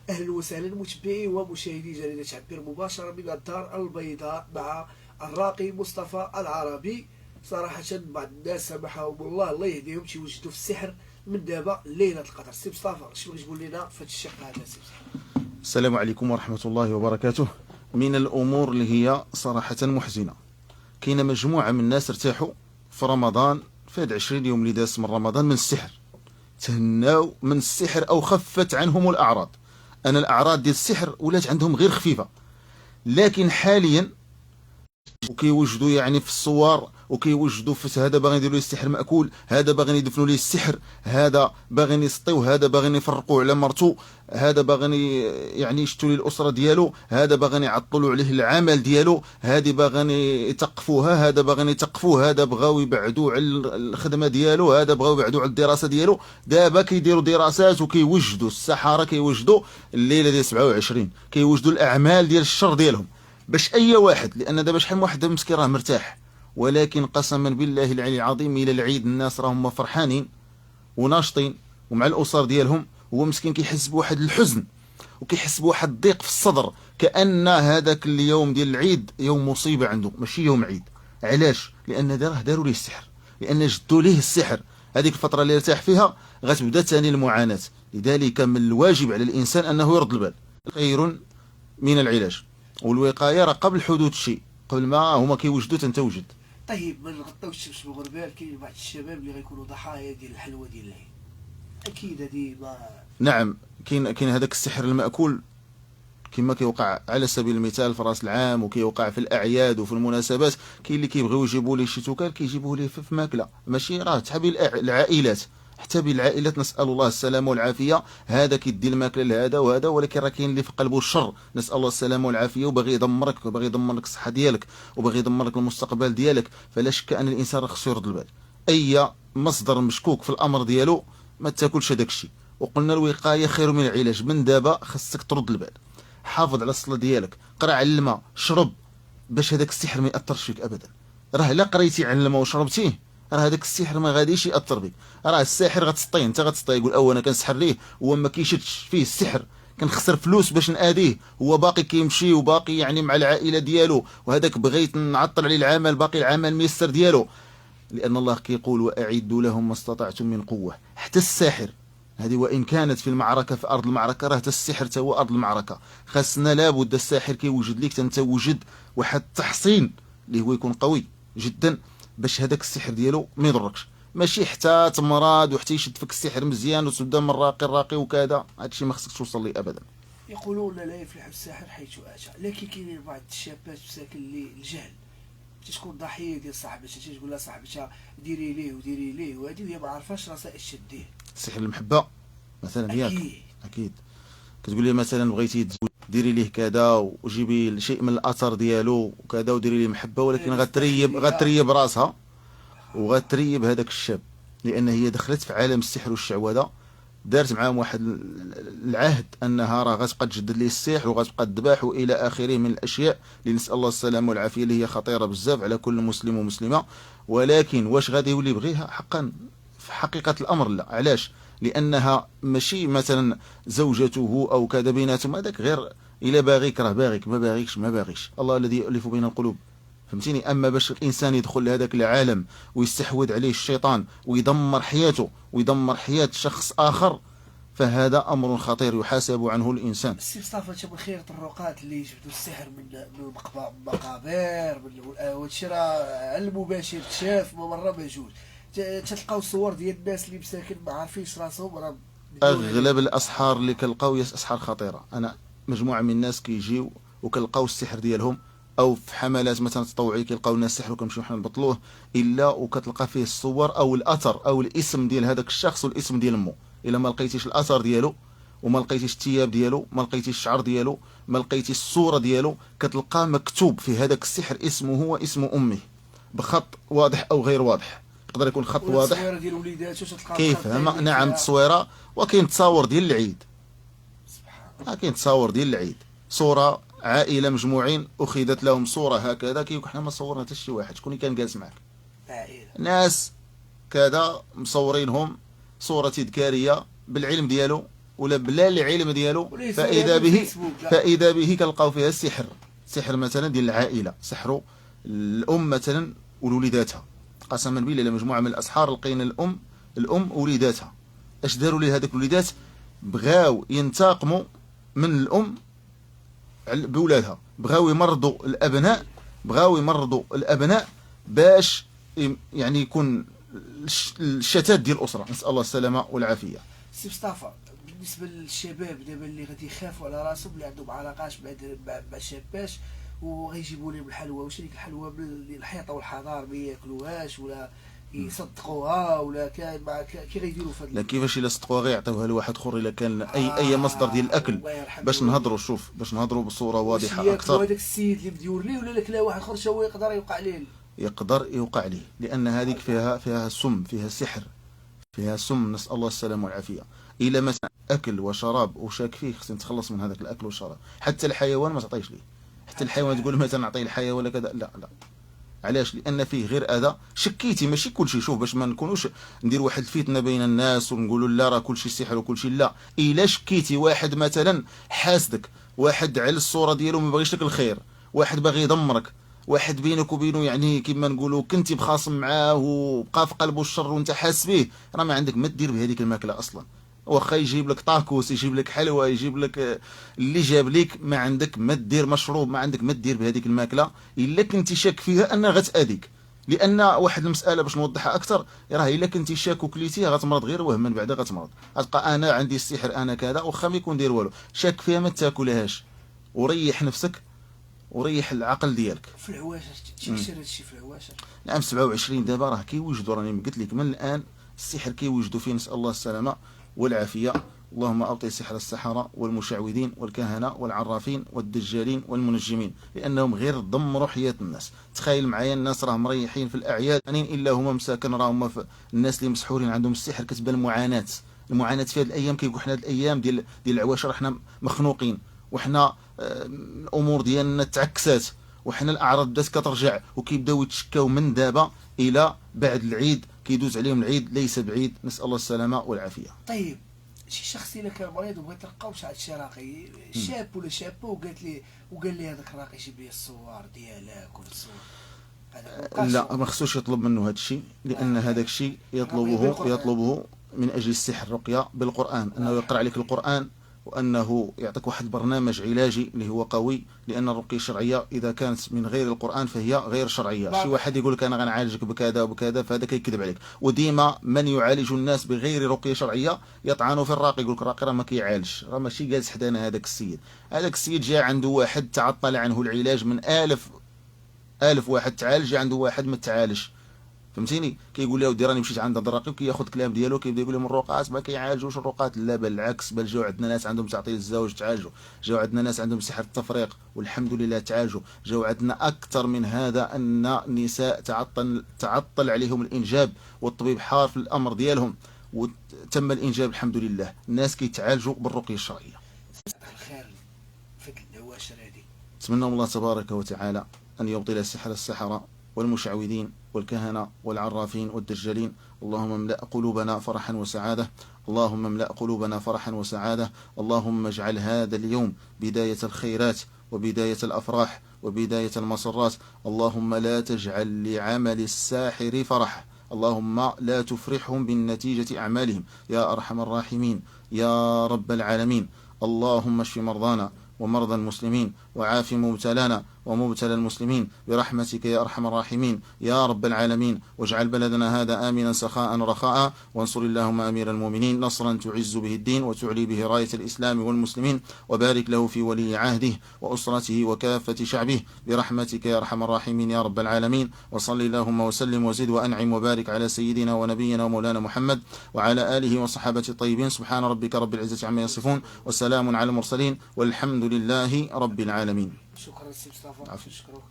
أهلا وسهلا متابعي ومشاهدي جريدة عبير مباشرة من الدار البيضاء مع الراقي مصطفى العربي. صراحة بعض الناس سامحهم الله يهديهم تيوجدوا في السحر من دابا ليلة القدر. سي مصطفى شنو بغيتي تقول لنا في هذا الشق هذا سي مصطفى؟ السلام عليكم ورحمة الله وبركاته. من الأمور اللي هي صراحة محزنة، كاينة مجموعة من الناس ارتاحوا في رمضان، في هاد 20 يوم اللي داز من رمضان، من السحر، تهناو من السحر أو خفت عنهم الأعراض. أنا الأعراض ديال السحر ولات عندهم غير خفيفة، لكن حاليا وكيوجدوا يعني في الصور، وكيوجدوا في هذا باغي يديروا ليه السحر مأكول، هذا باغي يدفنوا ليه السحر، هذا باغي يسطيو، هذا باغي يفرقوا على مرتو، هذا باغي يعني يشتوا ليه الأسرة ديالو، هذا باغي يعطلوا عليه العمل ديالو، هذه باغي يتقفوها، هذا باغي يتقفوه، هذا بغاو يبعدوا على الخدمة ديالو، هذا بغاو يبعدوا على الدراسة ديالو. دابا كيديروا دراسات وكيوجدوا السحرة، كيوجدوا الليلة ديال 27 كيوجدوا الأعمال ديال الشر ديالهم باش اي واحد، لان دابا شحال من واحد مسكين راه مرتاح، ولكن قسما بالله العلي العظيم الى العيد الناس راهم فرحانين وناشطين ومع الاسر ديالهم، هو مسكين كيحس بواحد الحزن وكيحس بواحد الضيق في الصدر، كان هذاك اليوم ديال العيد يوم مصيبه عنده ماشي يوم عيد. علاش؟ لان داروا ليه السحر، لان جدوا ليه السحر. هذيك الفتره اللي ارتاح فيها غتبدا ثاني المعاناه. لذلك من الواجب على الانسان انه يرد البال، خير من العلاج، والوقايه راه قبل حدوث الشيء، قبل ما هما كيوجدوا تنتوجد. طيب ما نغطيوش الشمس بالغربال، كاين بعض الشباب اللي غيكونوا ضحايا ديال الحلوى ديال العيد. اكيد هذه ما نعم، كاين هذاك السحر المأكول كما كيوقع على سبيل المثال في راس العام، وكيوقع في الاعياد وفي المناسبات. كاين اللي كيبغيو يجيبوا ليه شي توكال كيجيبوه ليه في ماكله، ماشي راه حتى بالعائلات، حتى بالعائلات نسال الله السلامه والعافيه. هذا كيدي الماكله لهذا وهذا، ولكن راه كاين اللي في قلبه الشر، نسال الله السلامه والعافيه، وباغي يدمرك، وباغي يدمر لك الصحه ديالك، وباغي يدمر لك المستقبل ديالك. فلا شك ان الانسان خصو يرد البال، اي مصدر مشكوك في الامر ديالو ما تاكلش هذاك الشيء. وقلنا الوقايه خير من العلاج، من دابا خصك ترد البال، حافظ على الصلاه ديالك، قرا على الماء، شرب، باش هذاك السحر ما ياثرش فيك ابدا. راه الا قريتي على الماء وشربتيه راه هذاك السحر ما غاديش ياثر بك. راه الساحر غتسطيه، انت غتسطيه، يقول انا كنسحر ليه، هو ما كيشدش فيه السحر، كنخسر فلوس باش ناديه، هو باقي كيمشي وباقي يعني مع العائله ديالو، وهذاك بغيت نعطل عليه العمل، باقي العمل ميسر ديالو. لان الله كيقول واعدوا لهم ما استطعتم من قوه. حتى الساحر هذه وان كانت في المعركه، في ارض المعركه، راه حتى السحر هو ارض المعركه. خاصنا لابد الساحر كيوجد ليك تنتوجد واحد التحصين اللي هو يكون قوي جدا، باش هذاك السحر ديالو ما يضركش. ماشي حتى تمرض وحتى يشد فيك السحر مزيان وتبدا من الراقي وكذا، هادشي ما خصكش توصل ليه ابدا. يقولون لا يفلح الساحر حيث اتى، لكن كاينين بعض الشابات مساكن اللي الجهل تكون ضحيه ديال صاحبتها، تقول لها صاحبتها ديري ليه وديري ليه، وهذه وهي ما عارفاش راسها اش تدير. سحر المحبه مثلا، ياك؟ اكيد اكيد. كتقول لي مثلا بغيتي تزوج ديري ليه كذا وجيبي شيء من الاثر ديالو وكذا وديري ليه محبه، ولكن غتريب راسها وغتريب هذاك الشاب، لان هي دخلت في عالم السحر والشعوذه، دارت معاهم واحد العهد انها راه غتبقى تجدد ليه السحر وغتبقى تذبح والى اخره من الاشياء اللي نسال الله السلامه والعافيه، اللي هي خطيره بزاف على كل مسلم ومسلمه. ولكن واش غادي يولي يبغيها حقا؟ في حقيقه الامر لا. علاش؟ لانها ماشي مثلا زوجته او كذا بيناتهم، هذاك غير الا باغيك راه باغيك، ما باغيكش ما باغيش، الله الذي يؤلف بين القلوب. فهمتيني؟ اما باش الانسان يدخل لهذاك العالم ويستحوذ عليه الشيطان ويدمر حياته ويدمر حياة شخص اخر، فهذا امر خطير يحاسب عنه الانسان. السي مصطفى انت من خيرة الرقاة اللي يجبدوا السحر من المقابر وهادشي راه على المباشر تشاف ما مره ما جوج، تلقاو صور ديال الناس اللي مساكن ما عارفينش راسهم راه اغلب الاسحار اللي كنلقاو هي اسحار خطيره. انا مجموعه من الناس كيجيو وكنلقاو السحر ديالهم، او في حملات مثلا تطوعيه كيلقاو الناس السحر وكنمشيو حنا نبطلوه، الا وكتلقى فيه الصور او الاثر او الاسم ديال هذاك الشخص والاسم ديال امه. الا ما لقيتيش الاثر ديالو وما لقيتيش الثياب ديالو، ما لقيتيش الشعر ديالو، ما لقيتيش الصوره ديالو، كتلقى مكتوب في هذاك السحر اسمه واسم امه بخط واضح او غير واضح. يقدر يكون خط واضح التصويره ديال وليداتو تلقى كيف، نعم، تصويره. وكاين تصاور ديال العيد، كاين تصاور ديال العيد، صوره عائله مجموعين اخذت لهم صوره هكذا، كيقول حنا ما صورنا حتى شي واحد، شكون اللي كان جالس معك؟ عائله ناس كذا مصورينهم صوره تذكاريه بالعلم ديالو، ولا بلا العلم ديالو، وليس الفيسبوك، لا. فاذا به كنلقاو فيها السحر، سحر مثلا ديال العائله، سحروا الام مثلا ولوليداتها، قسما بالله الا مجموعه من الاسحار لقينا الام وليداتها، اش داروا ليه هذوك الوليدات؟ بغاو ينتقموا من الام بولادها، بغاو يمرضوا الابناء باش يعني يكون الشتات ديال الاسره، نسال الله السلامه والعافيه. سي مصطفى، بالنسبه للشباب دابا اللي غادي يخافوا على راسهم، اللي عندهم علاقات مع شاباش وغيجيبوا لهم الحلوى، واش هذيك الحلوى بالحيطه والحضار ما ياكلوهاش ولا يصدقوها، ولا كي غيديروا في لا كيفاش الا صدقوها غيعطيوها لواحد اخر الا كان اي مصدر ديال الاكل، باش نهضروا باش نهضروا بصوره واضحه اكثر. هذاك السيد اللي مديور ليه ولا لا واحد اخر هو يقدر يوقع عليه، لان هذيك فيها سم، فيها سحر، فيها سم، نسال الله السلامه والعافيه. الا مثلا اكل وشراب وشاك فيه، خصني نتخلص من هذاك الاكل والشراب. حتى الحيوان ما تعطيش ليه، حتى الحيوان تقول مثلا نعطيه الحيوان ولا كذا، لا. علاش؟ لان فيه غير اذى. شكيتي ماشي كلشي، شوف باش ما نكونوش ندير واحد الفتنه بين الناس ونقولوا لا راه كلشي سحر وكلشي لا. الا شكيتي واحد مثلا حاسدك، واحد على الصوره ديالو ما بغيش لك الخير، واحد باغي يدمرك، واحد بينك وبينه يعني كيما نقولوا كنتي بخاصم معاه وبقى في قلبه الشر وانت حاس به، راه ما عندك ما دير بهذيك الماكله اصلا. واخا يجيب لك طاكوس، يجيب لك حلوى، يجيب لك اللي جاب لك، ما عندك ما دير مشروب، ما عندك ما دير بهذيك الماكله الا كنتي شاك فيها انها غتاذيك. لان واحد المساله باش نوضحها اكثر، راه الا كنتي شاك وكليتيها غتمرض غير وهما، بعدا غتمرض، غتبقى انا عندي السحر انا كذا، واخا ما يكون داير والو، شاك فيها ما تاكلهاش، وريح نفسك وريح العقل ديالك. في العواشر تيشير هادشي في العواشر. نعم 27 دابا راه كيوجدوا، راني قلت لك من الان السحر كيوجدوا فيه، نسال الله السلامه والعافيه. اللهم أبطل سحر السحرة والمشعوذين والكهنة والعرافين والدجالين والمنجمين، لأنهم غير دمروا حياة الناس. تخيل معايا الناس راه مريحين في الأعياد إلا هما مساكن، راه هما الناس اللي مسحورين عندهم السحر، كتبان المعاناة في هذه الأيام. كيقول حنا هذه الأيام ديال العواشر حنا مخنوقين، وحنا الأمور ديالنا تعكسات، وحنا الأعراض بدات كترجع، وكيبداو يتشكاو من دابا إلى بعد العيد، كيدوز عليهم العيد ليس بعيد، نسأل الله السلامة والعافية. طيب شي شخص الا كان مريض وبغى يترقى ومشى عند شي راقي شاب ولا شابه وقال لي هذاك الراقي جيب لي الصور ديالك ولا الصور، لا ما خصوش يطلب منه هذا الشيء، لان هذاك الشيء يطلبه من اجل السحر، الرقيه بالقران، انه يقرا عليك القران، وانه يعطيك واحد برنامج علاجي اللي هو قوي، لان الرقيه الشرعيه اذا كانت من غير القران فهي غير شرعيه. شي واحد يقول لك انا غنعالجك بكذا وبكذا، فهذا كيكذب عليك. وديما من يعالج الناس بغير رقيه شرعيه يطعنوا في الراقي، يقول لك الراقي راه ما كيعالج، راه ماشي جالس حدانا. هذاك السيد جاء عنده واحد تعطل عنه العلاج من ألف واحد تعالج، جا عنده واحد ما تعالج، فهمتيني؟ كيقول له ودي راني مشيت عند هذا الراقي، وكياخذ الكلام ديالو كيبدا يقول لهم الرقات ما كيعالجوش الرقات، لا بل العكس، بل جاو عندنا ناس عندهم تعطيل الزواج تعالجوا، جاو عندنا ناس عندهم سحر التفريق والحمد لله تعالجوا، جاو عندنا اكثر من هذا ان النساء تعطل عليهم الانجاب والطبيب حار في الامر ديالهم وتم الانجاب الحمد لله. الناس كيتعالجوا بالرقيه الشرعيه. الخير في العواشر هذه، نتمنى الله تبارك وتعالى أن يبطل سحر السحرة والمشعوذين والكهنة والعرافين والدجالين. اللهم املأ قلوبنا فرحا وسعادة، اللهم املأ قلوبنا فرحا وسعادة، اللهم اجعل هذا اليوم بداية الخيرات وبداية الأفراح وبداية المسرات. اللهم لا تجعل لعمل الساحر فرح، اللهم لا تفرحهم بالنتيجة أعمالهم يا أرحم الراحمين يا رب العالمين. اللهم اشف مرضانا ومرضى المسلمين وعاف مبتلانا ومبتلى المسلمين برحمتك يا أرحم الراحمين يا رب العالمين. واجعل بلدنا هذا آمنا سخاء رخاء، وانصر اللهم أمير المؤمنين نصرا تعز به الدين وتعلي به راية الإسلام والمسلمين، وبارك له في ولي عهده وأسرته وكافة شعبه برحمتك يا أرحم الراحمين يا رب العالمين. وصل اللهم وسلم وزد وأنعم وبارك على سيدنا ونبينا ومولانا محمد وعلى آله وصحابته الطيبين. سبحان ربك رب العزة عما يصفون وسلام على المرسلين والحمد لله رب العالمين. شكرا سي مصطفى. عفو. شكرا.